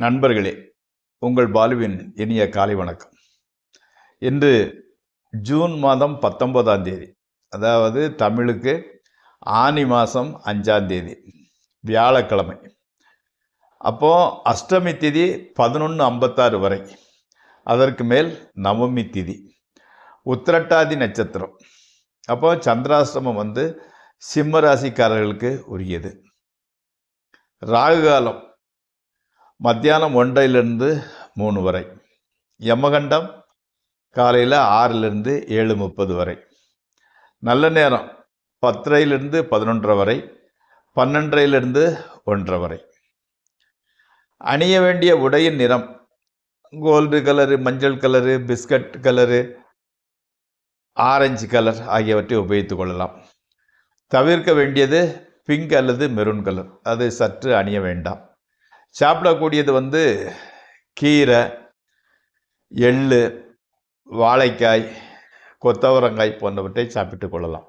நண்பர்களே, உங்கள் பாலுவின் இனிய காலை வணக்கம். இன்று ஜூன் மாதம் 19ஆம் தேதி, அதாவது தமிழுக்கு ஆனி மாதம் 5ஆம் தேதி, வியாழக்கிழமை. அப்போது அஷ்டமி திதி 11:56 வரை, அதற்கு மேல் நவமி திதி, உத்திரட்டாதி நட்சத்திரம். அப்போது சந்திராஷ்டமம் சிம்ம ராசிக்காரர்களுக்கு உரியது. ராகு காலம் மத்தியானம் 1லிருந்து 3 வரை, யமகண்டம் காலையில் 6லிருந்து 7:30 வரை, நல்ல நேரம் 10லிருந்து 11 வரை, 12லிருந்து 1 வரை. அணிய வேண்டிய உடையின் நிறம் கோல்டு கலரு, மஞ்சள் colour, biscuit colour, orange colour ஆகியவற்றை உபயோகித்துக் கொள்ளலாம். தவிர்க்க வேண்டியது பிங்க் அல்லது மெரூன் கலர், அது சற்று அணிய வேண்டாம். சாப்பிடக்கூடியது கீரை, எள், வாழைக்காய், கொத்தவரங்காய் போன்றவற்றை சாப்பிட்டு கொள்ளலாம்.